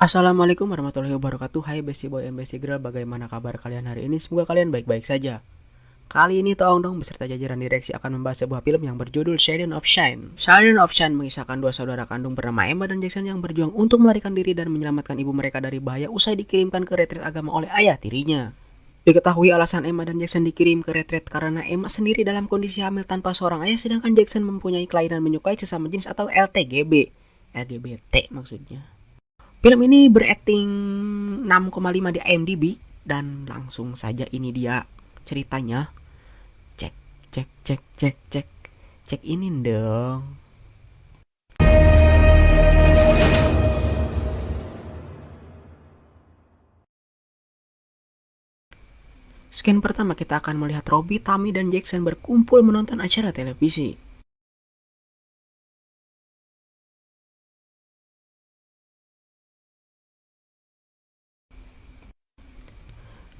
Assalamualaikum warahmatullahi wabarakatuh. Hai Besti Boy and Besti Girl, bagaimana kabar kalian hari ini? Semoga kalian baik-baik saja. Kali ini Toong Dong beserta jajaran direksi akan membahas sebuah film yang berjudul Shardian of Shine. Shardian of Shine mengisahkan dua saudara kandung bernama Emma dan Jackson yang berjuang untuk melarikan diri dan menyelamatkan ibu mereka dari bahaya usai dikirimkan ke retret agama oleh ayah tirinya. Diketahui alasan Emma dan Jackson dikirim ke retret karena Emma sendiri dalam kondisi hamil tanpa seorang ayah, sedangkan Jackson mempunyai kelainan menyukai sesama jenis atau LTGB. LGBT maksudnya. Film ini berating 6,5 di IMDb dan langsung saja ini dia ceritanya. Cek, cek, cek, cek, cek. Cek ini dong. Scan pertama kita akan melihat Robbie, Tammy, dan Jackson berkumpul menonton acara televisi.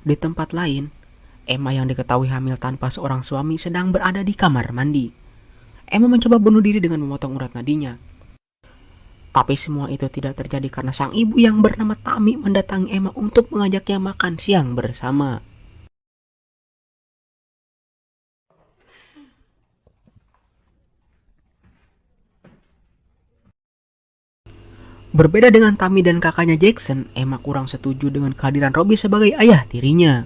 Di tempat lain, Emma yang diketahui hamil tanpa seorang suami sedang berada di kamar mandi. Emma mencoba bunuh diri dengan memotong urat nadinya. Tapi semua itu tidak terjadi karena sang ibu yang bernama Tammy mendatangi Emma untuk mengajaknya makan siang bersama. Berbeda dengan Tammy dan kakaknya Jackson, Emma kurang setuju dengan kehadiran Robbie sebagai ayah tirinya.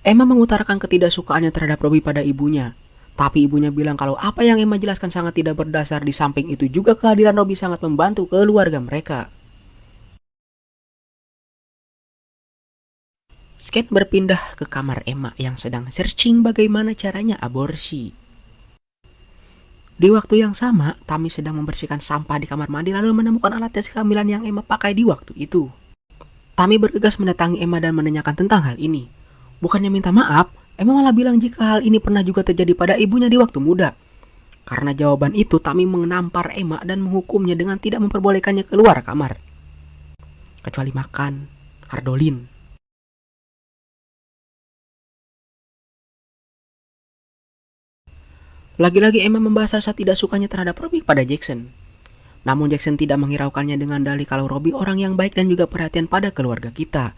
Emma mengutarakan ketidaksukaannya terhadap Robbie pada ibunya. Tapi ibunya bilang kalau apa yang Emma jelaskan sangat tidak berdasar. Di samping itu juga kehadiran Robbie sangat membantu keluarga mereka. Skate berpindah ke kamar Emma yang sedang searching bagaimana caranya aborsi. Di waktu yang sama, Tammy sedang membersihkan sampah di kamar mandi lalu menemukan alat tes kehamilan yang Emma pakai di waktu itu. Tammy bergegas mendatangi Emma dan menanyakan tentang hal ini. Bukannya minta maaf, Emma malah bilang jika hal ini pernah juga terjadi pada ibunya di waktu muda. Karena jawaban itu, Tammy menampar Emma dan menghukumnya dengan tidak memperbolehkannya keluar kamar. Kecuali makan, Hardolin. Lagi-lagi Emma membahas rasa tidak sukanya terhadap Robbie pada Jackson. Namun Jackson tidak menghiraukannya dengan dalih kalau Robbie orang yang baik dan juga perhatian pada keluarga kita.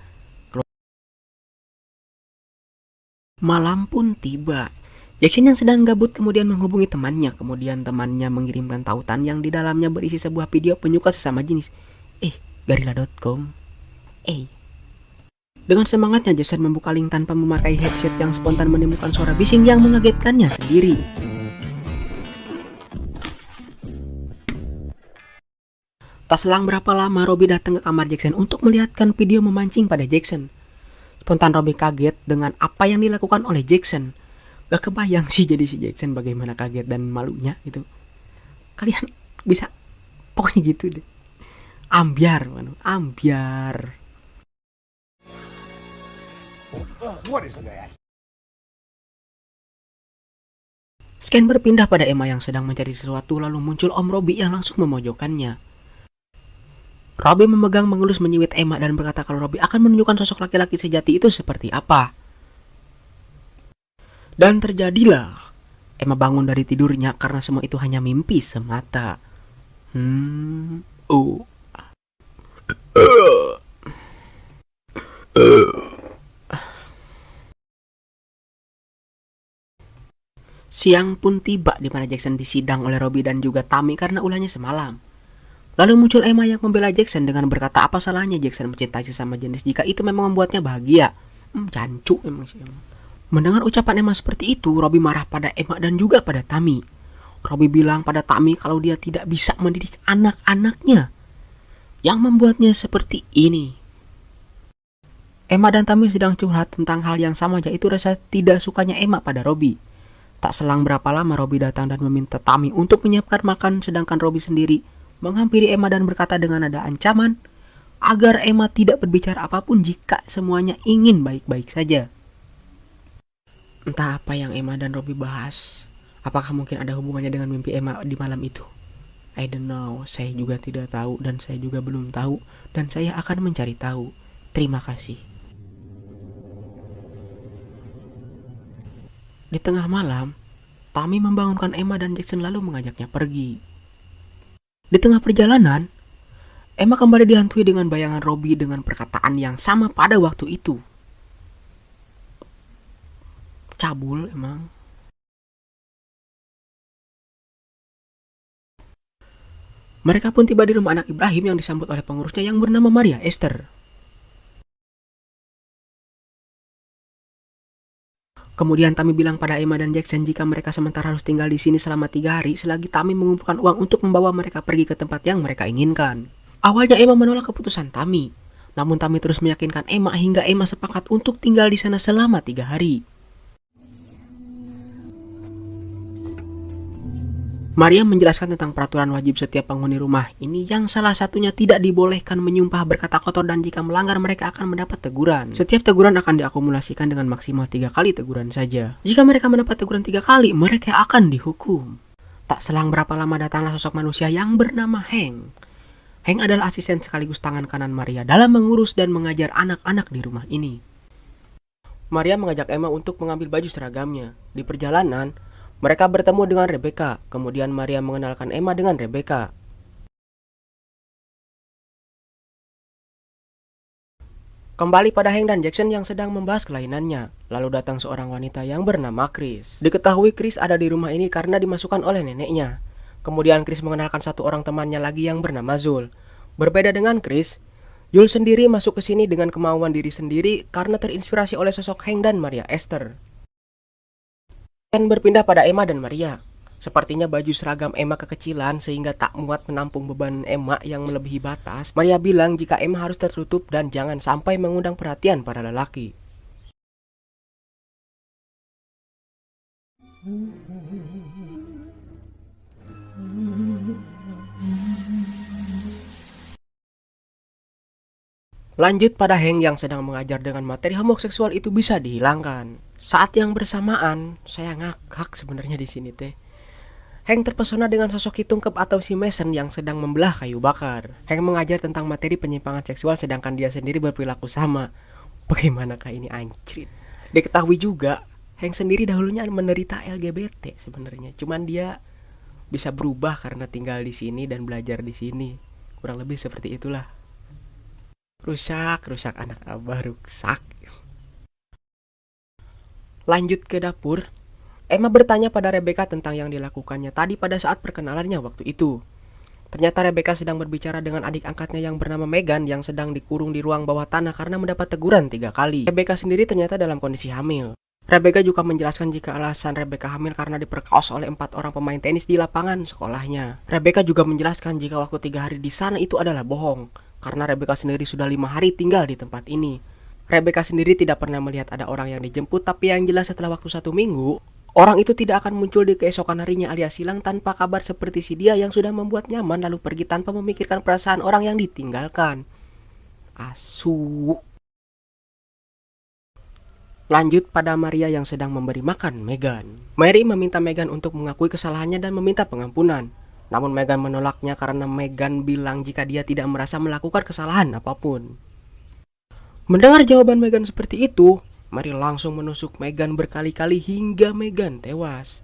Malam pun tiba. Jackson yang sedang gabut kemudian menghubungi temannya. Kemudian temannya mengirimkan tautan yang di dalamnya berisi sebuah video penyuka sesama jenis. Garilla.com. Dengan semangatnya Jackson membuka link tanpa memakai headset yang spontan menimbulkan suara bising yang mengagetkannya sendiri. Tak selang berapa lama Robbie datang ke kamar Jackson untuk melihatkan video memancing pada Jackson. Spontan Robbie kaget dengan apa yang dilakukan oleh Jackson. Gak kebayang sih jadi si Jackson bagaimana kaget dan malunya gitu. Kalian bisa pokoknya gitu deh. Ambiar. What is that? Scan berpindah pada Emma yang sedang mencari sesuatu lalu muncul Om Robbie yang langsung memojokkannya. Robbie memegang mengelus menyiwit Emma dan berkata kalau Robbie akan menunjukkan sosok laki-laki sejati itu seperti apa. Dan terjadilah. Emma bangun dari tidurnya karena semua itu hanya mimpi semata. Siang pun tiba di mana Jackson disidang oleh Robbie dan juga Tammy karena ulahnya semalam. Lalu muncul Emma yang membela Jackson dengan berkata apa salahnya Jackson mencintai sesama jenis jika itu memang membuatnya bahagia. Jancu emang sih. Mendengar ucapan Emma seperti itu, Robbie marah pada Emma dan juga pada Tammy. Robbie bilang pada Tammy kalau dia tidak bisa mendidik anak-anaknya. Yang membuatnya seperti ini. Emma dan Tammy sedang curhat tentang hal yang sama, yaitu rasa tidak sukanya Emma pada Robbie. Tak selang berapa lama Robbie datang dan meminta Tammy untuk menyiapkan makan, sedangkan Robbie sendiri menghampiri Emma dan berkata dengan nada ancaman agar Emma tidak berbicara apapun jika semuanya ingin baik-baik saja. Entah apa yang Emma dan Robbie bahas. Apakah mungkin ada hubungannya dengan mimpi Emma di malam itu? I don't know, saya juga tidak tahu dan saya juga belum tahu dan saya akan mencari tahu. Terima kasih. Di tengah malam, Tammy membangunkan Emma dan Jackson lalu mengajaknya pergi. Di tengah perjalanan, Emma kembali dihantui dengan bayangan Robbie dengan perkataan yang sama pada waktu itu. Cabul emang. Mereka pun tiba di rumah anak Ibrahim yang disambut oleh pengurusnya yang bernama Maria Esther. Kemudian Tami bilang pada Emma dan Jackson jika mereka sementara harus tinggal di sini selama 3 hari selagi Tami mengumpulkan uang untuk membawa mereka pergi ke tempat yang mereka inginkan. Awalnya Emma menolak keputusan Tami, namun Tami terus meyakinkan Emma hingga Emma sepakat untuk tinggal di sana selama 3 hari. Maria menjelaskan tentang peraturan wajib setiap penghuni rumah ini yang salah satunya tidak dibolehkan menyumpah berkata kotor dan jika melanggar mereka akan mendapat teguran. Setiap teguran akan diakumulasikan dengan maksimal 3 kali teguran saja. Jika mereka mendapat teguran 3 kali, mereka akan dihukum. Tak selang berapa lama datanglah sosok manusia yang bernama Hank. Hank adalah asisten sekaligus tangan kanan Maria dalam mengurus dan mengajar anak-anak di rumah ini. Maria mengajak Emma untuk mengambil baju seragamnya. Di perjalanan, mereka bertemu dengan Rebecca, kemudian Maria mengenalkan Emma dengan Rebecca. Kembali pada Hank dan Jackson yang sedang membahas kelainannya, lalu datang seorang wanita yang bernama Chris. Diketahui Chris ada di rumah ini karena dimasukkan oleh neneknya. Kemudian Chris mengenalkan satu orang temannya lagi yang bernama Zul. Berbeda dengan Chris, Zul sendiri masuk ke sini dengan kemauan diri sendiri karena terinspirasi oleh sosok Hank dan Maria Esther. Dan berpindah pada Emma dan Maria. Sepertinya baju seragam Emma kekecilan sehingga tak muat menampung beban Emma yang melebihi batas. Maria bilang jika Emma harus tertutup dan jangan sampai mengundang perhatian para lelaki. Lanjut pada Hank yang sedang mengajar dengan materi homoseksual itu bisa dihilangkan. Saat yang bersamaan, saya ngakak sebenarnya di sini teh. Hank terpesona dengan sosok Kitungkep atau si Mason yang sedang membelah kayu bakar. Hank mengajar tentang materi penyimpangan seksual sedangkan dia sendiri berperilaku sama. Bagaimanakah ini anjrit? Diketahui juga, Hank sendiri dahulunya menderita LGBT sebenarnya. Cuman dia bisa berubah karena tinggal di sini dan belajar di sini. Kurang lebih seperti itulah. Rusak anak abah rusak. Lanjut ke dapur, Emma bertanya pada Rebecca tentang yang dilakukannya tadi pada saat perkenalannya waktu itu. Ternyata Rebecca sedang berbicara dengan adik angkatnya yang bernama Megan yang sedang dikurung di ruang bawah tanah karena mendapat teguran 3 kali. Rebecca sendiri ternyata dalam kondisi hamil. Rebecca juga menjelaskan jika alasan Rebecca hamil karena diperkaos oleh 4 orang pemain tenis di lapangan sekolahnya. Rebecca juga menjelaskan jika waktu 3 hari di sana itu adalah bohong, karena Rebecca sendiri sudah 5 hari tinggal di tempat ini. Rebecca sendiri tidak pernah melihat ada orang yang dijemput, tapi yang jelas setelah waktu 1 minggu, orang itu tidak akan muncul di keesokan harinya alias hilang tanpa kabar seperti si dia yang sudah membuat nyaman lalu pergi tanpa memikirkan perasaan orang yang ditinggalkan. Asu. Lanjut pada Maria yang sedang memberi makan Megan. Mary meminta Megan untuk mengakui kesalahannya dan meminta pengampunan. Namun Megan menolaknya karena Megan bilang jika dia tidak merasa melakukan kesalahan apapun. Mendengar jawaban Megan seperti itu, Mary langsung menusuk Megan berkali-kali hingga Megan tewas.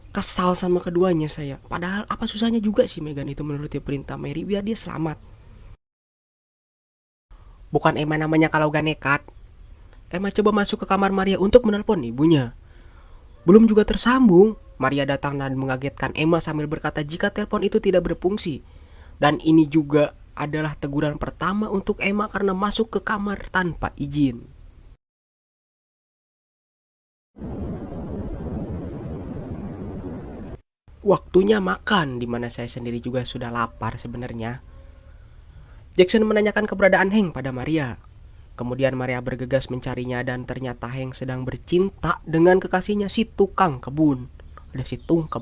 Kesal sama keduanya saya. Padahal apa susahnya juga sih Megan itu menuruti perintah Mary biar dia selamat. Bukan Emma namanya kalau gak nekat. Emma coba masuk ke kamar Maria untuk menelpon ibunya. Belum juga tersambung, Maria datang dan mengagetkan Emma sambil berkata jika telepon itu tidak berfungsi. Dan ini juga adalah teguran pertama untuk Emma karena masuk ke kamar tanpa izin. Waktunya makan, dimana saya sendiri juga sudah lapar sebenarnya. Jackson menanyakan keberadaan Hank pada Maria. Kemudian Maria bergegas mencarinya dan ternyata Hank sedang bercinta dengan kekasihnya si tukang kebun. Ada si Tungkep.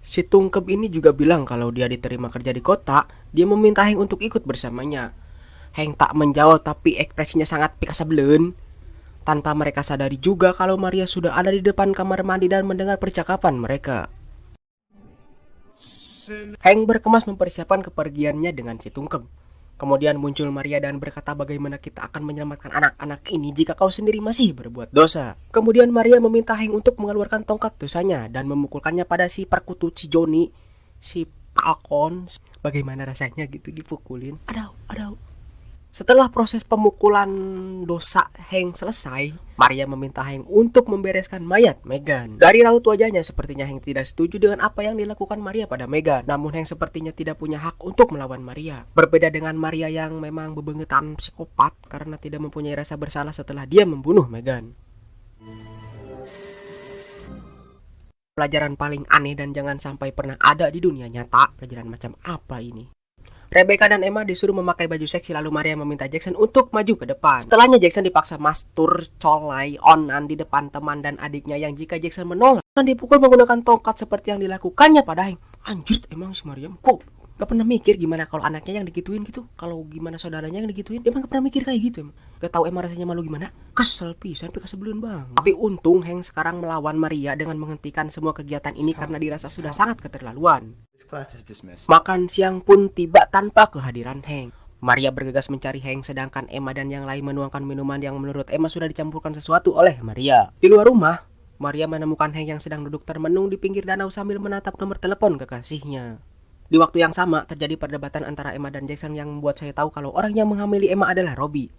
Si Tungkep ini juga bilang kalau dia diterima kerja di kota, dia meminta Hank untuk ikut bersamanya. Hank tak menjawab tapi ekspresinya sangat pikasablen. Tanpa mereka sadari juga kalau Maria sudah ada di depan kamar mandi dan mendengar percakapan mereka. Hank berkemas mempersiapkan kepergiannya dengan si Tungkep. Kemudian muncul Maria dan berkata bagaimana kita akan menyelamatkan anak-anak ini jika kau sendiri masih berbuat dosa. Kemudian Maria meminta Hank untuk mengeluarkan tongkat dosanya dan memukulkannya pada si perkutut si Johnny si Falcon. Bagaimana rasanya gitu dipukulin. Aduh. Setelah proses pemukulan dosa Hank selesai, Maria meminta Hank untuk membereskan mayat Meghan. Dari raut wajahnya sepertinya Hank tidak setuju dengan apa yang dilakukan Maria pada Meghan. Namun Hank sepertinya tidak punya hak untuk melawan Maria. Berbeda dengan Maria yang memang bebengetan psikopat karena tidak mempunyai rasa bersalah setelah dia membunuh Meghan. Pelajaran paling aneh dan jangan sampai pernah ada di dunia nyata. Pelajaran macam apa ini? Rebecca dan Emma disuruh memakai baju seksi, lalu Maria meminta Jackson untuk maju ke depan. Setelahnya Jackson dipaksa mastur colai onan di depan teman dan adiknya yang jika Jackson menolak akan dipukul menggunakan tongkat seperti yang dilakukannya pada Hank. Anjir, emang si Maria kok gak pernah mikir gimana kalau anaknya yang digituin gitu, kalau gimana saudaranya yang digituin, dia gak pernah mikir kayak gitu emang. Gak tahu emang rasanya malu gimana. Kesel pisan, sampai kesebelun bang. Tapi untung Hank sekarang melawan Maria dengan menghentikan semua kegiatan ini karena dirasa sudah sangat keterlaluan. Makan siang pun tiba tanpa kehadiran Hank. Maria bergegas mencari Hank sedangkan Emma dan yang lain menuangkan minuman yang menurut Emma sudah dicampurkan sesuatu oleh Maria. Di luar rumah, Maria menemukan Hank yang sedang duduk termenung di pinggir danau sambil menatap nomor telepon kekasihnya. Di waktu yang sama, terjadi perdebatan antara Emma dan Jackson yang membuat saya tahu kalau orang yang menghamili Emma adalah Robbie.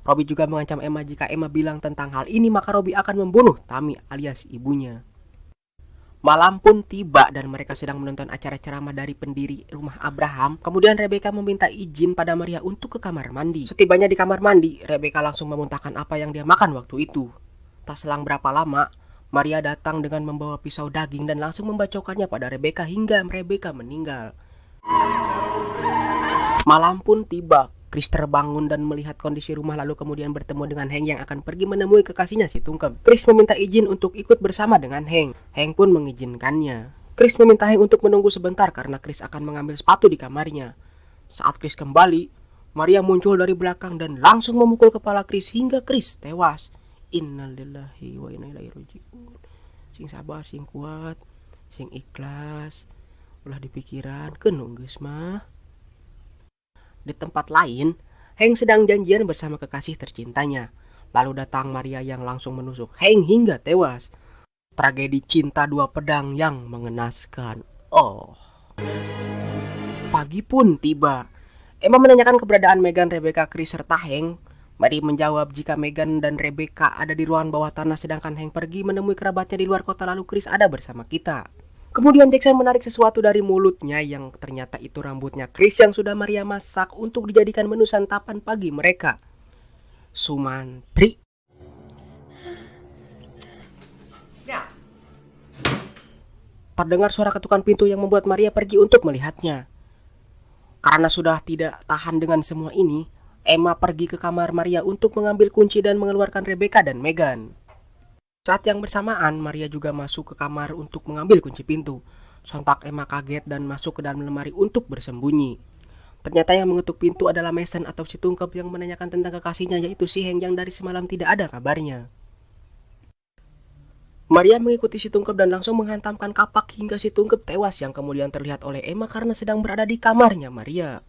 Robbie juga mengancam Emma jika Emma bilang tentang hal ini maka Robbie akan membunuh Tammy alias ibunya. Malam pun tiba dan mereka sedang menonton acara ceramah dari pendiri rumah Abraham. Kemudian Rebecca meminta izin pada Maria untuk ke kamar mandi. Setibanya di kamar mandi, Rebecca langsung memuntahkan apa yang dia makan waktu itu. Tak selang berapa lama, Maria datang dengan membawa pisau daging dan langsung membacokkannya pada Rebecca hingga Rebecca meninggal. Malam pun tiba. Chris terbangun dan melihat kondisi rumah lalu kemudian bertemu dengan Hank yang akan pergi menemui kekasihnya si Tungkep. Chris meminta izin untuk ikut bersama dengan Hank. Hank pun mengizinkannya. Chris meminta Hank untuk menunggu sebentar karena Chris akan mengambil sepatu di kamarnya. Saat Chris kembali, Maria muncul dari belakang dan langsung memukul kepala Chris hingga Chris tewas. Innalillahi wa inna ilaihi raji'un. Sing sabar, sing kuat, sing ikhlas. Ulah dipikiran, keun geus mah. Di tempat lain, Hank sedang janjian bersama kekasih tercintanya. Lalu datang Maria yang langsung menusuk Hank hingga tewas. Tragedi cinta dua pedang yang mengenaskan. Oh. Pagi pun tiba. Emma menanyakan keberadaan Meghan, Rebecca, Chris, serta Hank. Mary menjawab jika Meghan dan Rebecca ada di ruangan bawah tanah sedangkan Hank pergi menemui kerabatnya di luar kota lalu Chris ada bersama kita. Kemudian Jackson menarik sesuatu dari mulutnya yang ternyata itu rambutnya Chris yang sudah Maria masak untuk dijadikan menu santapan pagi mereka. Sumantri. Terdengar suara ketukan pintu yang membuat Maria pergi untuk melihatnya. Karena sudah tidak tahan dengan semua ini, Emma pergi ke kamar Maria untuk mengambil kunci dan mengeluarkan Rebecca dan Meghan. Saat yang bersamaan, Maria juga masuk ke kamar untuk mengambil kunci pintu. Sontak Emma kaget dan masuk ke dalam lemari untuk bersembunyi. Ternyata yang mengetuk pintu adalah Mason atau si Tungkep yang menanyakan tentang kekasihnya yaitu si Hank yang dari semalam tidak ada kabarnya. Maria mengikuti si Tungkep dan langsung menghantamkan kapak hingga si Tungkep tewas yang kemudian terlihat oleh Emma karena sedang berada di kamarnya Maria.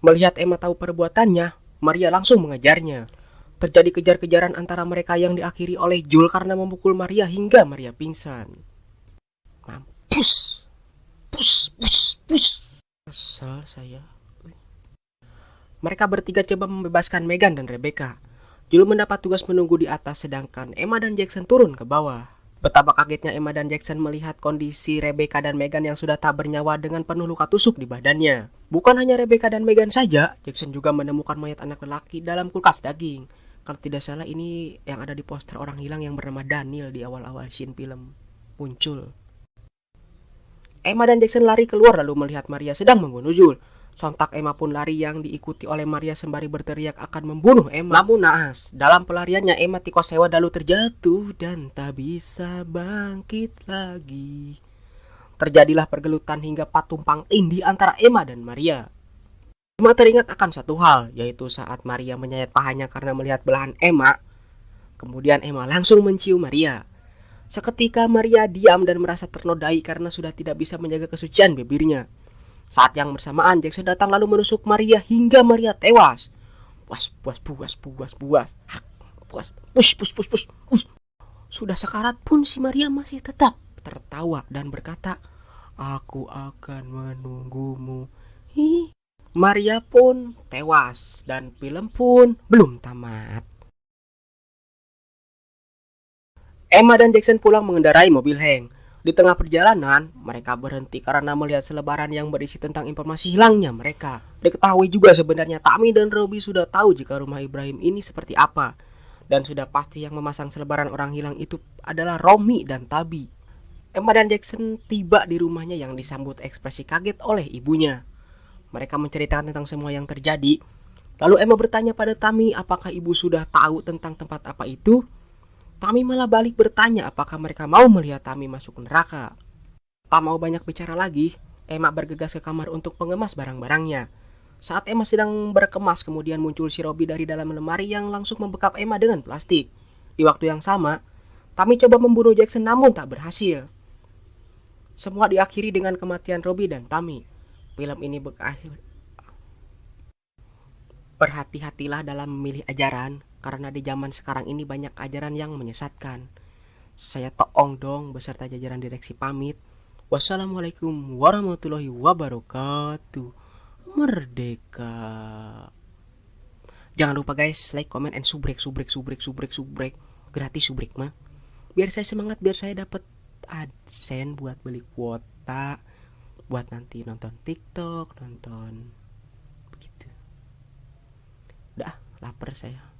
Melihat Emma tahu perbuatannya, Maria langsung mengejarnya. Terjadi kejar-kejaran antara mereka yang diakhiri oleh Jul karena memukul Maria hingga Maria pingsan. Mampus. Pus. Kesal saya. Mereka bertiga coba membebaskan Meghan dan Rebecca. Jul mendapat tugas menunggu di atas sedangkan Emma dan Jackson turun ke bawah. Betapa kagetnya Emma dan Jackson melihat kondisi Rebecca dan Meghan yang sudah tak bernyawa dengan penuh luka tusuk di badannya. Bukan hanya Rebecca dan Meghan saja, Jackson juga menemukan mayat anak lelaki dalam kulkas daging. Kalau tidak salah ini yang ada di poster orang hilang yang bernama Daniel di awal-awal scene film muncul. Emma dan Jackson lari keluar lalu melihat Maria sedang membunuh Jul. Sontak Emma pun lari yang diikuti oleh Maria sembari berteriak akan membunuh Emma. Namun naas, dalam pelariannya Emma tikos sewa lalu terjatuh dan tak bisa bangkit lagi. Terjadilah pergelutan hingga patumpang tindih antara Emma dan Maria. Emma teringat akan satu hal, yaitu saat Maria menyayat pahanya karena melihat belahan Emma. Kemudian Emma langsung mencium Maria. Seketika Maria diam dan merasa ternodai karena sudah tidak bisa menjaga kesucian bibirnya. Saat yang bersamaan Jackson datang lalu menusuk Maria hingga Maria tewas. Puas. Sudah sekarat pun si Maria masih tetap tertawa dan berkata, Aku akan menunggumu. Hi. Maria pun tewas dan film pun belum tamat. Emma dan Jackson pulang mengendarai mobil Hank. Di tengah perjalanan, mereka berhenti karena melihat selebaran yang berisi tentang informasi hilangnya mereka. Diketahui juga sebenarnya Tammy dan Robbie sudah tahu jika rumah Ibrahim ini seperti apa. Dan sudah pasti yang memasang selebaran orang hilang itu adalah Romy dan Tabi. Emma dan Jackson tiba di rumahnya yang disambut ekspresi kaget oleh ibunya. Mereka menceritakan tentang semua yang terjadi. Lalu Emma bertanya pada Tammy apakah ibu sudah tahu tentang tempat apa itu. Tammy malah balik bertanya apakah mereka mau melihat Tammy masuk neraka. Tak mau banyak bicara lagi, Emma bergegas ke kamar untuk mengemas barang-barangnya. Saat Emma sedang berkemas, kemudian muncul si Robbie dari dalam lemari yang langsung membekap Emma dengan plastik. Di waktu yang sama, Tammy coba membunuh Jackson namun tak berhasil. Semua diakhiri dengan kematian Robbie dan Tammy. Film ini berakhir. Berhati-hatilah dalam memilih ajaran, karena di zaman sekarang ini banyak ajaran yang menyesatkan. Saya Toong Dong beserta jajaran direksi pamit. Wassalamualaikum warahmatullahi wabarakatuh. Merdeka. Jangan lupa guys, like, comment, and subrek. Gratis subrek mah. Biar saya semangat, biar saya dapat AdSense buat beli kuota, buat nanti nonton TikTok, nonton begitu. Udah, lapar saya.